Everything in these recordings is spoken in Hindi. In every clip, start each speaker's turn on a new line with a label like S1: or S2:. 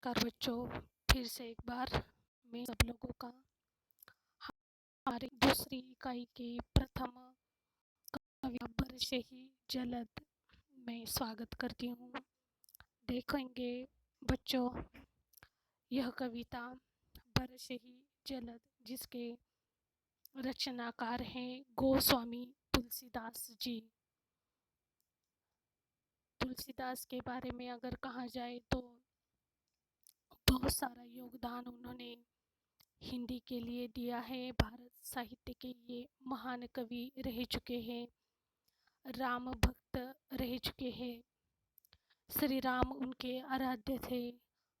S1: नमस्कार बच्चों, फिर से एक बार मैं सब लोगों का हमारी दूसरी इकाई के प्रथम कविता बरसे ही जलद में स्वागत करती हूँ। देखेंगे बच्चों, यह कविता बरसे ही जलद जिसके रचनाकार हैं गोस्वामी तुलसीदास जी। तुलसीदास के बारे में अगर कहा जाए तो बहुत सारा योगदान उन्होंने हिंदी के लिए दिया है। भारत साहित्य के ये महान कवि रह चुके हैं, राम भक्त रह चुके हैं। श्री राम उनके आराध्य थे,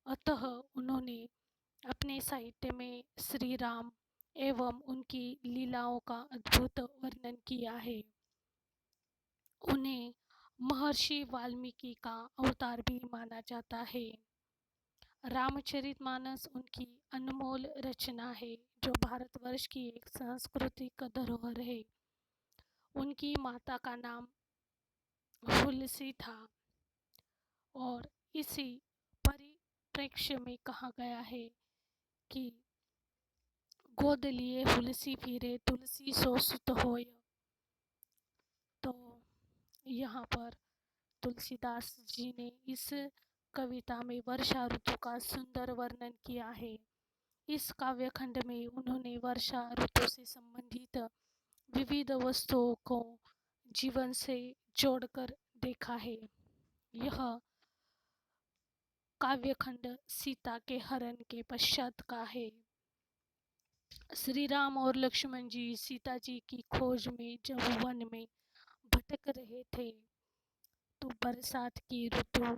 S1: अतः उन्होंने अपने साहित्य में श्री राम एवं उनकी लीलाओं का अद्भुत वर्णन किया है। उन्हें महर्षि वाल्मीकि का अवतार भी माना जाता है। रामचरितमानस उनकी अनमोल रचना है जो भारतवर्ष की एक सांस्कृतिक धरोहर है। उनकी माता का नाम तुलसी था और इसी परिप्रेक्ष्य में कहा गया है कि गोद लिए तुलसी फिरे तुलसी सो सुत होय। तो यहाँ पर तुलसीदास जी ने इस कविता में वर्षा ऋतु का सुंदर वर्णन किया है। इस काव्य खंड में उन्होंने वर्षा ऋतु से संबंधित विविध वस्तुओं को जीवन से जोड़कर देखा है। यह काव्य खंड सीता के हरण के पश्चात का है। श्री राम और लक्ष्मण जी सीता जी की खोज में जब वन में भटक रहे थे तो बरसात की ऋतु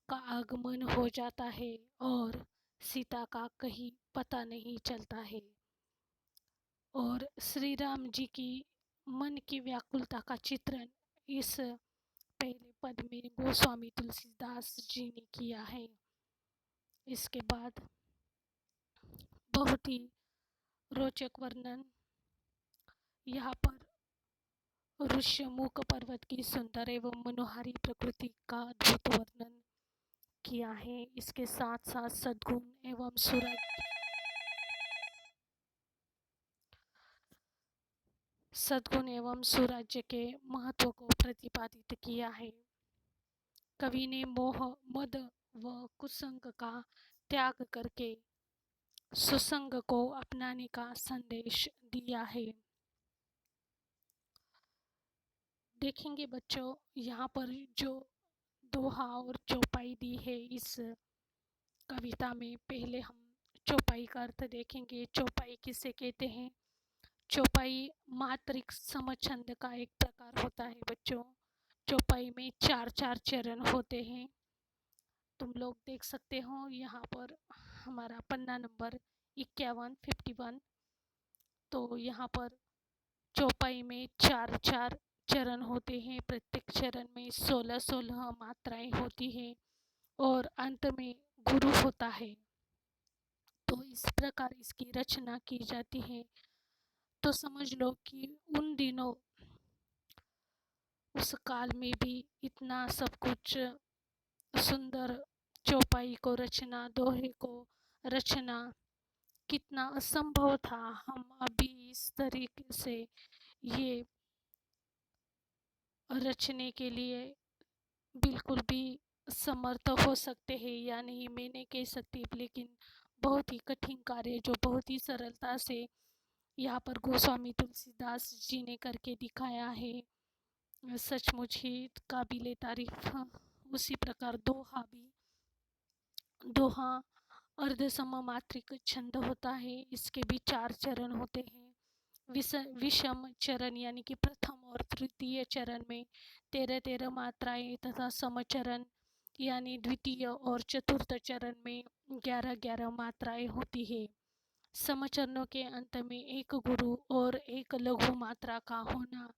S1: का आगमन हो जाता है और सीता का कहीं पता नहीं चलता है। और श्री राम जी की मन की व्याकुलता का चित्रण इस पहले पद में गोस्वामी तुलसीदास जी ने किया है। इसके बाद बहुत ही रोचक वर्णन यहाँ पर ऋष्यमुख पर्वत की सुंदर एवं मनोहारी प्रकृति का अद्भुत वर्णन किया है। इसके साथ साथ सद्गुण एवं सुराज्य के महत्व को प्रतिपादित किया है। कवि ने मोह मद व कुसंग का त्याग करके सुसंग को अपनाने का संदेश दिया है। देखेंगे बच्चों, यहाँ पर जो दोहा और चौपाई दी है इस कविता में, पहले हम चौपाई का अर्थ देखेंगे। चौपाई किसे कहते हैं? चौपाई मात्रिक समछंद का एक प्रकार होता है बच्चों। चौपाई में चार चार चरण होते हैं। तुम लोग देख सकते हो यहाँ पर हमारा पन्ना नंबर 51 तो यहाँ पर चौपाई में चार चार चरण होते हैं। प्रत्येक चरण में 16-16 मात्राएं होती हैं और अंत में गुरु होता है। तो इस प्रकार इसकी रचना की जाती है। तो समझ लो कि उन दिनों उस काल में भी इतना सब कुछ सुंदर चौपाई को रचना, दोहे को रचना कितना असंभव था। हम अभी इस तरीके से ये रचने के लिए बिल्कुल भी समर्थ हो सकते हैं या नहीं मैं नहीं कह सकती, लेकिन बहुत ही कठिन कार्य जो बहुत ही सरलता से यहाँ पर गोस्वामी तुलसीदास जी ने करके दिखाया है, सचमुच ही काबिले तारीफ। उसी प्रकार दोहा अर्ध सममात्रिक छंद होता है। इसके भी 4 चरण होते हैं। विषम चरण यानी कि प्रथम और तृतीय चरण में 13-13 मात्राएं तथा समचरण यानी द्वितीय और चतुर्थ चरण में 11-11 मात्राएं होती है। समचरणों के अंत में एक गुरु और एक लघु मात्रा का होना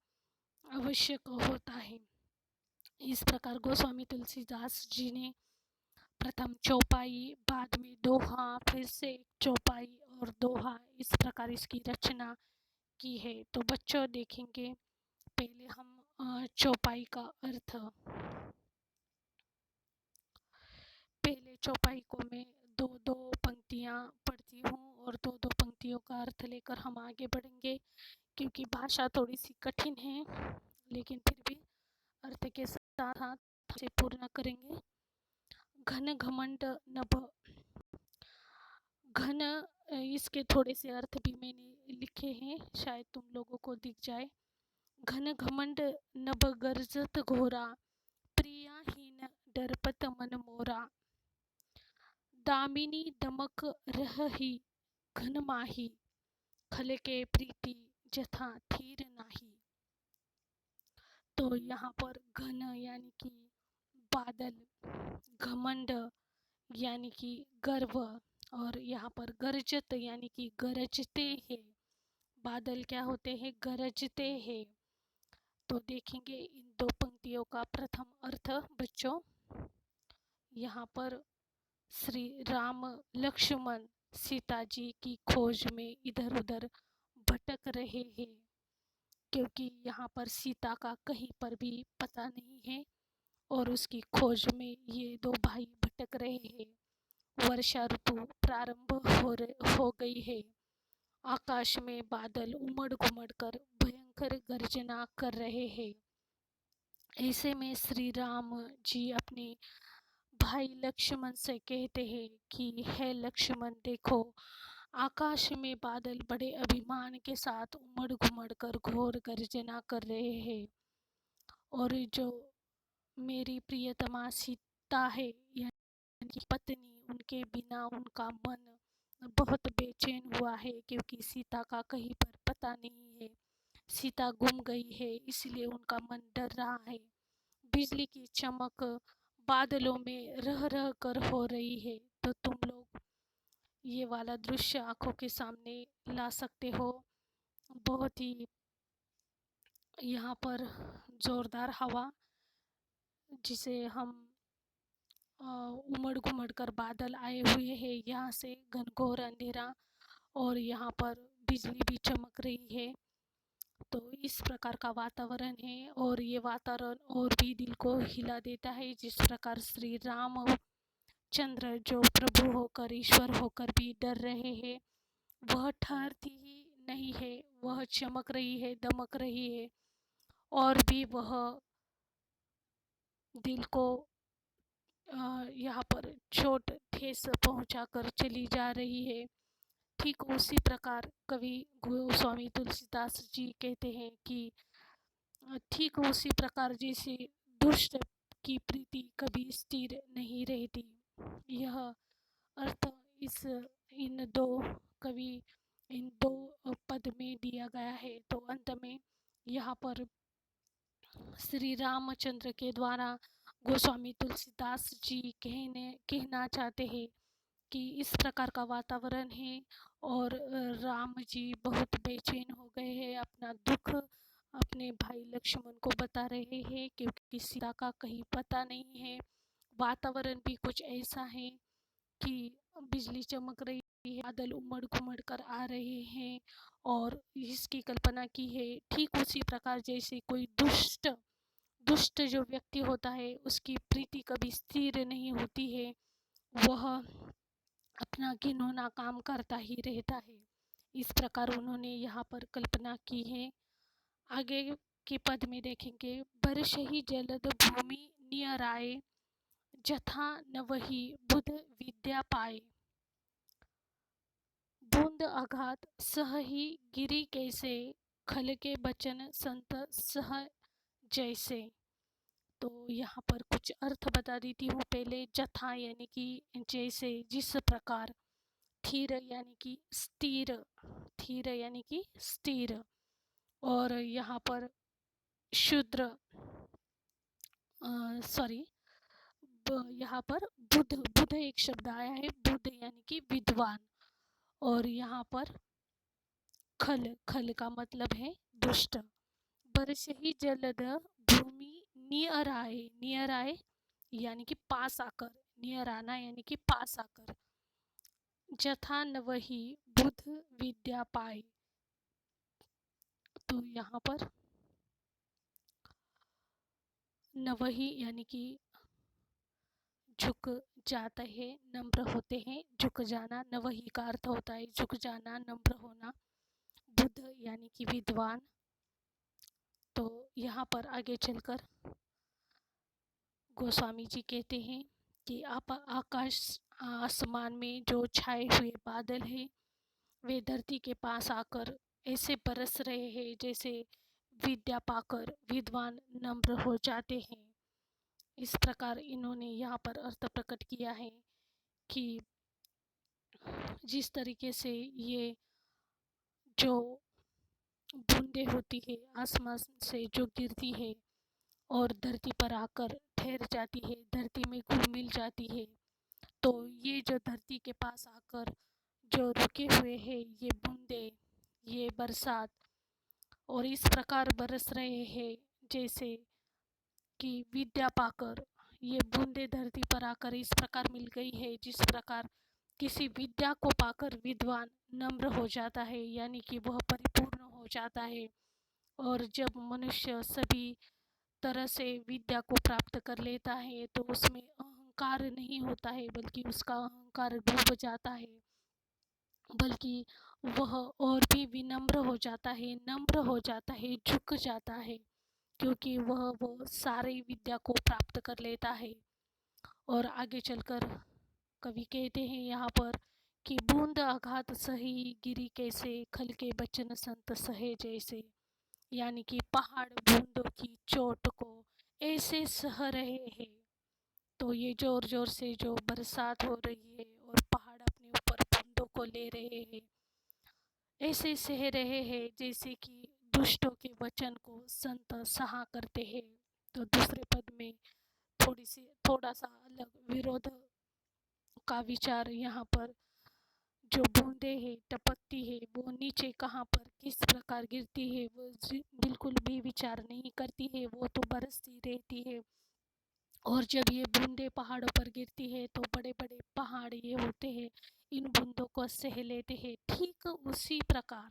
S1: आवश्यक होता है। इस प्रकार गोस्वामी तुलसीदास जी ने प्रथम चौपाई, बाद में दोहा, फिर से चौपाई और दोहा, इस प्रकार इसकी रचना की है। तो बच्चों देखेंगे पहले हम चौपाई का अर्थ। पहले चौपाई को मैं अर्थ लेकर हम आगे बढ़ेंगे, क्योंकि भाषा थोड़ी सी कठिन है, लेकिन फिर भी अर्थ के साथ साथ इसे पूर्ण करेंगे। घन घमंड नभ। घन इसके थोड़े से अर्थ भी मैंने लिखे हैं, शायद तुम लोगों को दिख जाए। घन घमंड नभ गर्जत घोरा, प्रियाहीन डरपत मन मोरा। दामिनी दमक रहही घन माही, खल के प्रीति जथा थीर नाही। तो यहाँ पर घन यानी कि बादल, घमंड यानी कि गर्व, और यहाँ पर गरजत यानी कि गरजते हैं। बादल क्या होते हैं? गरजते हैं। तो देखेंगे इन दो पंक्तियों का प्रथम अर्थ बच्चों। यहाँ पर श्री राम लक्ष्मण सीता जी की खोज में इधर उधर भटक रहे हैं, क्योंकि यहाँ पर सीता का कहीं पर भी पता नहीं है और उसकी खोज में ये दो भाई भटक रहे हैं। वर्षा ऋतु प्रारंभ हो गई है। आकाश में बादल उमड़ घुमड़ कर भयंकर गर्जना कर रहे हैं। ऐसे में श्री राम जी अपने भाई लक्ष्मण से कहते हैं कि हे लक्ष्मण, देखो आकाश में बादल बड़े अभिमान के साथ उमड़ घुमड़ कर घोर गर्जना कर रहे हैं, और जो मेरी प्रियतमा सीता है यानी कि पत्नी, उनके बिना उनका मन बहुत बेचैन हुआ है, क्योंकि सीता का कहीं पर पता नहीं है। सीता गुम गई है, इसलिए उनका मन डर रहा है। बिजली की चमक बादलों में रह रह कर हो रही है। तो तुम लोग ये वाला दृश्य आंखों के सामने ला सकते हो। बहुत ही यहाँ पर जोरदार हवा, जिसे हम उमड़ घुमड़ कर बादल आए हुए हैं, यहाँ से घनघोर अंधेरा, और यहाँ पर बिजली भी चमक रही है। तो इस प्रकार का वातावरण है, और ये वातावरण और भी दिल को हिला देता है। जिस प्रकार श्री राम चंद्र जो प्रभु होकर, ईश्वर होकर भी डर रहे हैं, वह ठहरती ही नहीं है, वह चमक रही है, दमक रही है, और भी वह दिल को यहाँ पर चोट ठेस पहुँचा कर चली जा रही है। ठीक उसी प्रकार कवि गोस्वामी तुलसीदास जी कहते हैं कि ठीक उसी प्रकार जैसे दुष्ट की प्रीति कभी स्थिर नहीं रहती। यह अर्थ इस इन दो कवि इन दो पद में दिया गया है। तो अंत में यहाँ पर श्री रामचंद्र के द्वारा गोस्वामी तुलसीदास जी कहना चाहते हैं कि इस प्रकार का वातावरण है, और राम जी बहुत बेचैन हो गए हैं, अपना दुख अपने भाई लक्ष्मण को बता रहे हैं, क्योंकि सीता का कहीं पता नहीं है। वातावरण भी कुछ ऐसा है कि बिजली चमक रही है, बादल उमड़ घुमड़ कर आ रहे हैं, और इसकी कल्पना की है ठीक उसी प्रकार जैसे कोई दुष्ट दुष्ट जो व्यक्ति होता है, उसकी प्रीति कभी स्थिर नहीं होती है, वह अपना घिनौना काम करता ही रहता है। इस प्रकार उन्होंने यहाँ पर कल्पना की है। आगे के पद में देखेंगे, बरस ही जलद भूमि नियर आए, जथा न वही बुध विद्या पाए। बूंद आघात सह ही गिरी कैसे, खल के बचन संत सह जैसे। तो यहाँ पर कुछ अर्थ बता देती हूँ। पहले जथा यानी कि जैसे, जिस प्रकार। थीर यानी कि स्थिर, थीर यानी कि स्थिर, और यहाँ पर शूद्र सॉरी यहाँ पर बुध, बुध एक शब्द आया है, बुध यानी कि विद्वान, और यहाँ पर खल, खल का मतलब है दुष्ट। बरस ही जलद भूमि नियर आए, नियर आए यानी कि पास आकर, नियर आना यानी कि पास आकर। जथा न वही बुध विद्या पाए। तो यहाँ पर न वही यानी कि झुक जाते हैं, नम्र होते हैं। झुक जाना नवही का अर्थ होता है, झुक जाना, नम्र होना। बुद्ध यानी कि विद्वान। तो यहाँ पर आगे चलकर गोस्वामी जी कहते हैं कि आप आकाश आसमान में जो छाए हुए बादल हैं वे धरती के पास आकर ऐसे बरस रहे हैं जैसे विद्या पाकर विद्वान नम्र हो जाते हैं। इस प्रकार इन्होंने यहाँ पर अर्थ प्रकट किया है कि जिस तरीके से ये जो बूंदें होती है आसमान से जो गिरती है और धरती पर आकर ठहर जाती है, धरती में घुल मिल जाती है, तो ये जो धरती के पास आकर जो रुके हुए हैं ये बूंदे, ये बरसात और इस प्रकार बरस रहे हैं जैसे कि विद्या पाकर ये बूंदे धरती पर आकर इस प्रकार मिल गई है जिस प्रकार किसी विद्या को पाकर विद्वान नम्र हो जाता है, यानी कि वह परिपूर्ण हो जाता है। और जब मनुष्य सभी तरह से विद्या को प्राप्त कर लेता है तो उसमें अहंकार नहीं होता है, बल्कि उसका अहंकार डूब जाता है, बल्कि वह और भी विनम्र हो जाता है, नम्र हो जाता है, झुक जाता है, क्योंकि वह वो सारी विद्या को प्राप्त कर लेता है। और आगे चलकर कवि कहते हैं यहाँ पर कि बूंद आघात सही गिरी कैसे खल के बचन संत सहे जैसे, यानी कि पहाड़ बूंदों की चोट को ऐसे सह रहे हैं। तो ये जोर जोर से जो बरसात हो रही है और पहाड़ अपने ऊपर बूंदों को ले रहे हैं, ऐसे सह रहे हैं जैसे कि दुष्टों के वचन को संत सहा करते हैं। तो दूसरे पद में थोड़ा सा अलग विरोध का विचार यहाँ पर, जो बूंदे है टपकती है वो नीचे कहाँ पर किस प्रकार गिरती है वो बिल्कुल भी विचार नहीं करती है, वो तो बरसती रहती है। और जब ये बूंदे पहाड़ों पर गिरती है तो बड़े बड़े पहाड़ ये होते हैं इन बूंदों को सह लेते हैं। ठीक उसी प्रकार,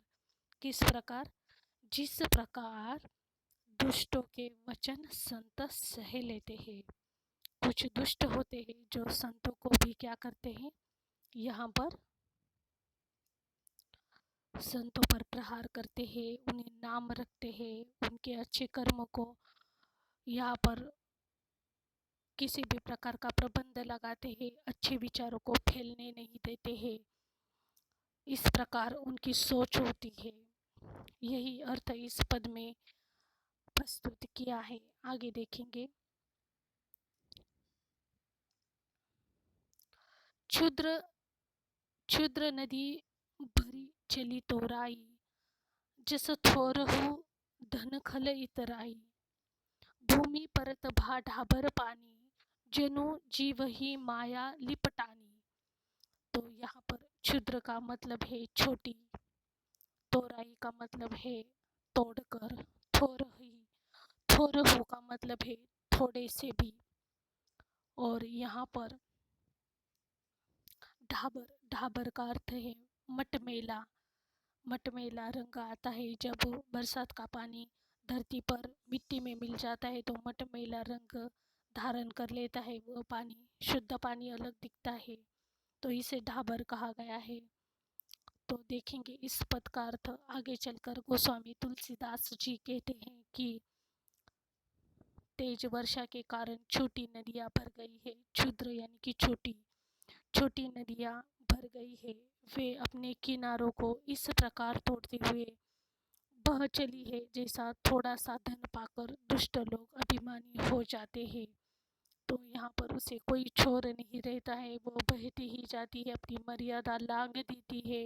S1: किस प्रकार, जिस प्रकार दुष्टों के वचन संत सह लेते हैं। कुछ दुष्ट होते हैं जो संतों को भी क्या करते हैं, यहाँ पर संतों पर प्रहार करते हैं, उन्हें नाम रखते हैं, उनके अच्छे कर्मों को यहाँ पर किसी भी प्रकार का प्रबंध लगाते हैं, अच्छे विचारों को फैलने नहीं देते हैं। इस प्रकार उनकी सोच होती है। यही अर्थ इस पद में प्रस्तुत किया है। आगे देखेंगे। क्षुद्र क्षुद्र नदी भरी चली तोराई, जस थोरहु धन खल इतराई। भूमि परत भा ढाबर पानी, जनु जीव ही माया लिपटानी। तो यहाँ पर क्षुद्र का मतलब है छोटी, तोराई का मतलब है तोड़कर, थोरही थोरहु का मतलब है थोड़े से भी। और यहाँ पर ढाबर, ढाबर का अर्थ है मटमेला। मटमेला रंग आता है जब बरसात का पानी धरती पर मिट्टी में मिल जाता है तो मटमेला रंग धारण कर लेता है, वो पानी शुद्ध पानी अलग दिखता है, तो इसे ढाबर कहा गया है। तो देखेंगे इस पद का अर्थ आगे चलकर। गोस्वामी तुलसीदास जी कहते हैं कि तेज वर्षा के कारण छोटी नदियां भर गई है। क्षुद्र यानी कि छोटी छोटी नदियां भर गई है, वे अपने किनारों को इस प्रकार तोड़ते हुए बह चली है जैसा थोड़ा सा धन पाकर दुष्ट लोग अभिमानी हो जाते हैं। तो यहाँ पर उसे कोई छोर नहीं रहता है, वो बहती ही जाती है, अपनी मर्यादा लांघ देती है।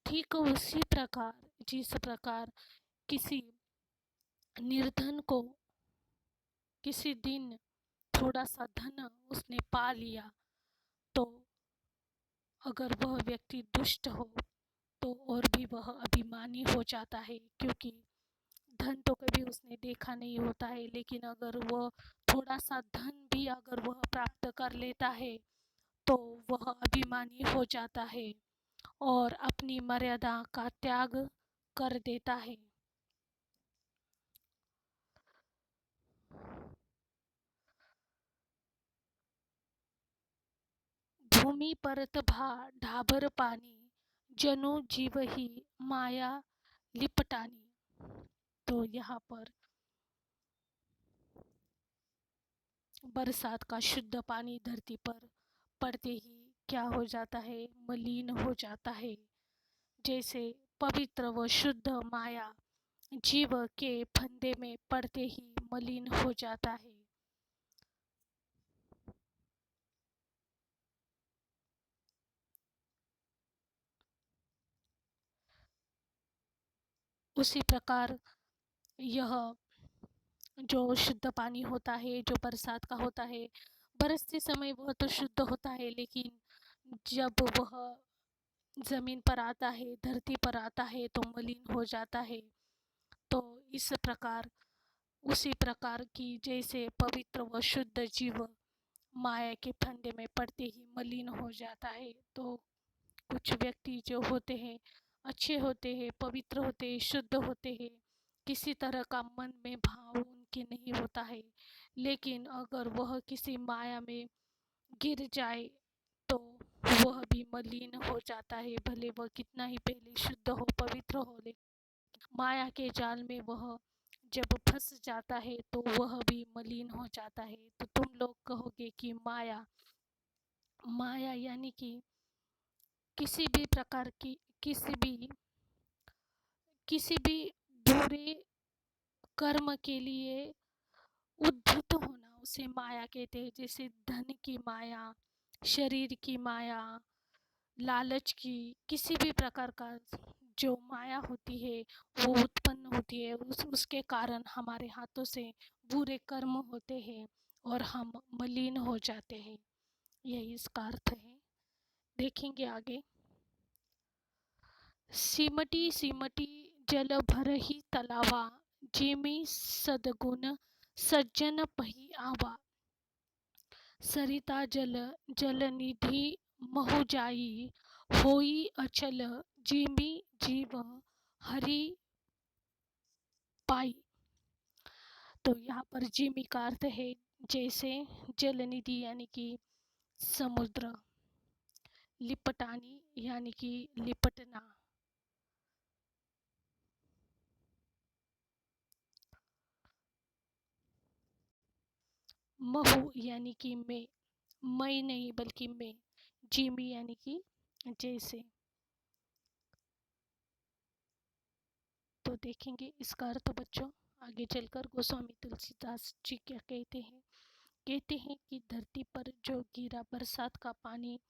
S1: ठीक उसी प्रकार जिस प्रकार किसी निर्धन को किसी दिन थोड़ा सा धन उसने पा लिया, तो अगर वह व्यक्ति दुष्ट हो तो और भी वह अभिमानी हो जाता है, क्योंकि धन तो कभी उसने देखा नहीं होता है, लेकिन अगर वह थोड़ा सा धन भी अगर वह प्राप्त कर लेता है तो वह अभिमानी हो जाता है और अपनी मर्यादा का त्याग कर देता है। भूमि परत भा ढाबर पाणी, जनु जीव ही माया लिपटानी। तो यहाँ पर बरसात का शुद्ध पानी धरती पर पड़ते ही क्या हो जाता है, मलिन हो जाता है। जैसे पवित्र व शुद्ध माया जीव के फंदे में पड़ते ही मलिन हो जाता है। उसी प्रकार यह जो शुद्ध पानी होता है, जो बरसात का होता है, बरसते समय वह तो शुद्ध होता है, लेकिन जब वह जमीन पर आता है, धरती पर आता है, तो मलिन हो जाता है। तो इस प्रकार उसी प्रकार की जैसे पवित्र व शुद्ध जीव माया के फंदे में पड़ते ही मलिन हो जाता है, तो कुछ व्यक्ति जो होते हैं, अच्छे होते हैं, पवित्र होते हैं, शुद्ध होते हैं, किसी तरह का मन में भाव उनके नहीं होता है, लेकिन अगर वह किसी माया में गिर जाए तो वह भी मलिन हो जाता है। भले वह कितना ही पहले शुद्ध हो, पवित्र हो, लेकिन माया के जाल में वह जब फंस जाता है तो वह भी मलिन हो जाता है। तो तुम लोग कहोगे कि माया माया यानी कि किसी भी प्रकार की किसी भी बुरे कर्म के लिए उद्धत होना उसे माया कहते हैं। जैसे धन की माया, शरीर की माया, लालच की, किसी भी प्रकार का जो माया होती है वो उत्पन्न होती है, उसके कारण हमारे हाथों से बुरे कर्म होते हैं और हम मलिन हो जाते हैं। यही इसका अर्थ है। देखेंगे आगे। सिमटी सिमटी जल भरही तलावा, जेमी सदगुण सज्जन पही आवा। सरिता जल जलनिधि महु जाई, होई अचल जेमी जीव हरि पाई। तो यहाँ पर जेमी का अर्थ है जैसे जलनिधि यानी कि समुद्र, लिपटानी यानी कि लिपटना, महु यानी कि मैं नहीं बल्कि मैं, जिमी यानी कि जैसे। तो देखेंगे इसका अर्थ बच्चों आगे चलकर। गोस्वामी तुलसीदास जी क्या कहते हैं। कहते हैं कि धरती पर जो गिरा बरसात का पानी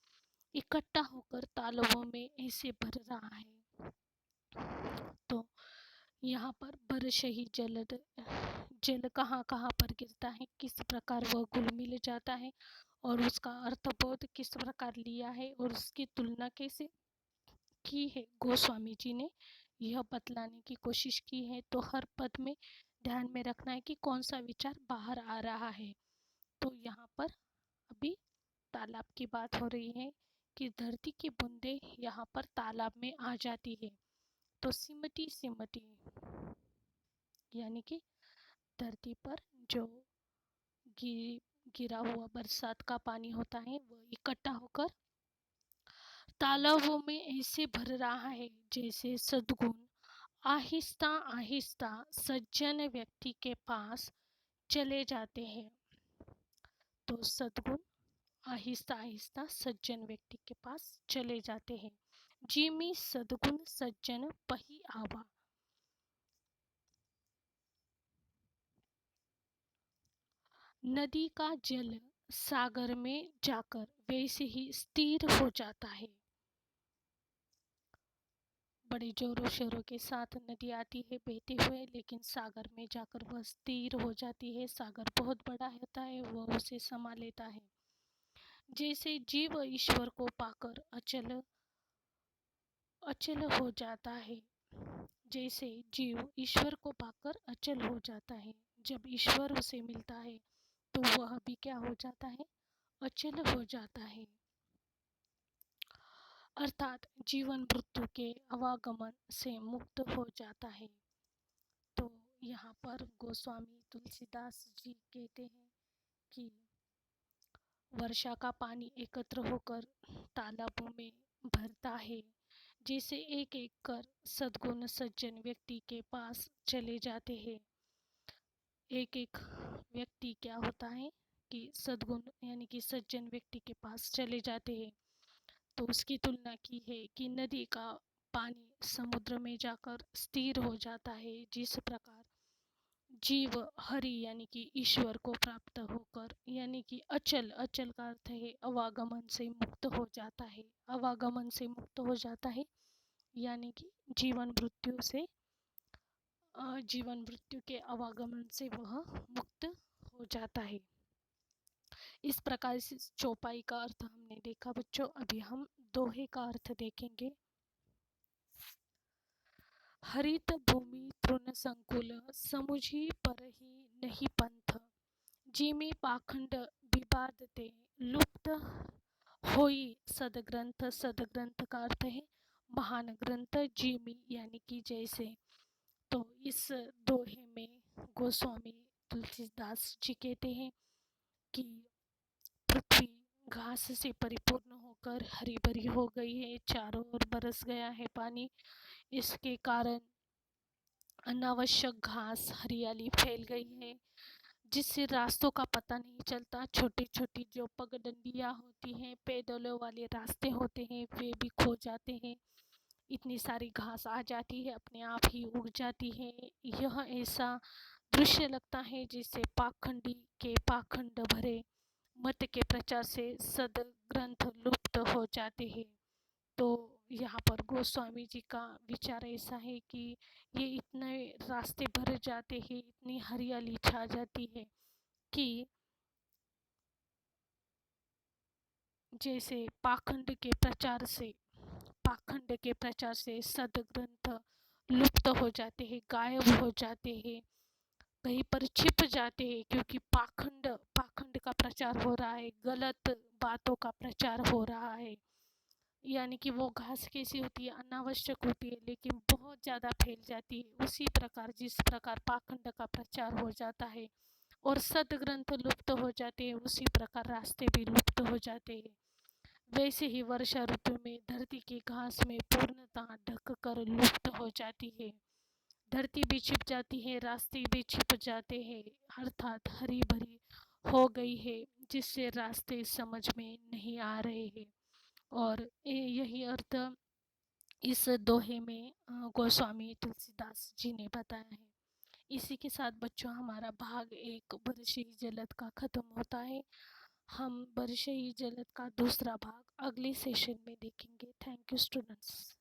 S1: इकट्ठा होकर तालाबों में ऐसे भर रहा है। तो यहाँ पर बरसही जल कहाँ कहाँ पर गिरता है, किस प्रकार वह घुल मिल जाता है और उसका अर्थबोध किस प्रकार लिया है और उसकी तुलना कैसे की है, गोस्वामी जी ने यह बतलाने की कोशिश की है। तो हर पद में ध्यान में रखना है कि कौन सा विचार बाहर आ रहा है। तो यहाँ पर अभी तालाब की बात हो रही है कि धरती की बूंदें यहाँ पर तालाब में आ जाती है। तो सिमटी सिमटी यानी कि धरती पर जो गिरा हुआ बरसात का पानी होता है वह इकट्ठा होकर तालाबों में ऐसे भर रहा है जैसे सद्गुण आहिस्ता आहिस्ता सज्जन व्यक्ति के पास चले जाते हैं। तो सद्गुण आहिस्ता आहिस्ता सज्जन व्यक्ति के पास चले जाते हैं। जिमी सद्गुण सज्जन पही आवा। नदी का जल सागर में जाकर वैसे ही स्थिर हो जाता है। बड़े जोरों शोरों के साथ नदी आती है बहते हुए, लेकिन सागर में जाकर वह स्थिर हो जाती है। सागर बहुत बड़ा होता है, वह उसे समा लेता है। जैसे जीव ईश्वर को पाकर अचल अचल हो जाता है। जैसे जीव ईश्वर को पाकर अचल हो जाता है, जब ईश्वर उसे मिलता है तो वह भी क्या हो जाता है, अचल हो जाता है। अर्थात जीवन मृत्यु के आवागमन से मुक्त हो जाता है। तो यहाँ पर गोस्वामी तुलसीदास जी कहते हैं कि वर्षा का पानी एकत्र होकर तालाबों में भरता है, जिसे एक एक कर सद्गुण सज्जन व्यक्ति के पास चले जाते हैं। एक एक व्यक्ति क्या होता है कि सद्गुण यानी कि सज्जन व्यक्ति के पास चले जाते हैं। तो उसकी तुलना की है कि नदी का पानी समुद्र में जाकर स्थिर हो जाता है, जिस प्रकार जीव हरि यानी कि ईश्वर को प्राप्त होकर यानी कि अचल, अचल का अर्थ है अवागमन से मुक्त हो जाता है। अवागमन से मुक्त हो जाता है यानी कि जीवन मृत्यु से जीवन मृत्यु के अवागमन से वह मुक्त हो जाता है। इस प्रकार से चौपाई का अर्थ हमने देखा बच्चों। अभी हम दोहे का अर्थ देखेंगे। हरित भूमि तृण संकुल समुझी परहि नहीं पंथ, जिमि पाखंड विवाद ते लुप्त होई सदग्रंथ। सदग्रंथ का अर्थ है महान ग्रंथ, जिमि यानी कि जैसे। तो इस दोहे में गोस्वामी तुलसीदास जी कहते हैं कि पृथ्वी घास से परिपूर्ण होकर हरी भरी हो गई है, चारों ओर बरस गया है पानी। इसके कारण अनावश्यक घास हरियाली फैल गई है, जिससे रास्तों का पता नहीं चलता। छोटी छोटी जो पगडंडियां होती हैं, पैदलों वाले रास्ते होते हैं, वे भी खो जाते हैं। इतनी सारी घास आ जाती है, अपने आप ही उग जाती है। यह ऐसा दृश्य लगता है जैसे पाखंडी के पाखंड भरे मत के प्रचार से सदग्रंथ लुप्त हो जाते हैं। तो यहाँ पर गोस्वामी जी का विचार ऐसा है कि ये इतने रास्ते भर जाते हैं, इतनी हरियाली छा जाती है कि जैसे पाखंड के प्रचार से सदग्रंथ लुप्त हो जाते हैं, गायब हो जाते हैं, कहीं पर छिप जाते हैं, क्योंकि पाखंड पाखंड का प्रचार हो रहा है, गलत बातों का प्रचार हो रहा है। यानी कि वो घास कैसी होती है, अनावश्यक होती है लेकिन बहुत ज़्यादा फैल जाती है। उसी प्रकार जिस प्रकार पाखंड का प्रचार हो जाता है और सदग्रंथ लुप्त हो जाते हैं, उसी प्रकार रास्ते भी लुप्त हो जाते हैं। वैसे ही वर्षा ऋतु में धरती की घास में पूर्णतः ढक कर लुप्त हो जाती है। धरती भी छिप जाती है, रास्ते भी छिप जाते हैं, अर्थात हरी भरी हो गई है, जिससे रास्ते समझ में नहीं आ रहे हैं। और यही अर्थ इस दोहे में गोस्वामी तुलसीदास जी ने बताया है। इसी के साथ बच्चों हमारा भाग 1 वर्षी जलद का खत्म होता है। हम वर्षी जलद का दूसरा भाग अगले सेशन में देखेंगे। Thank you students.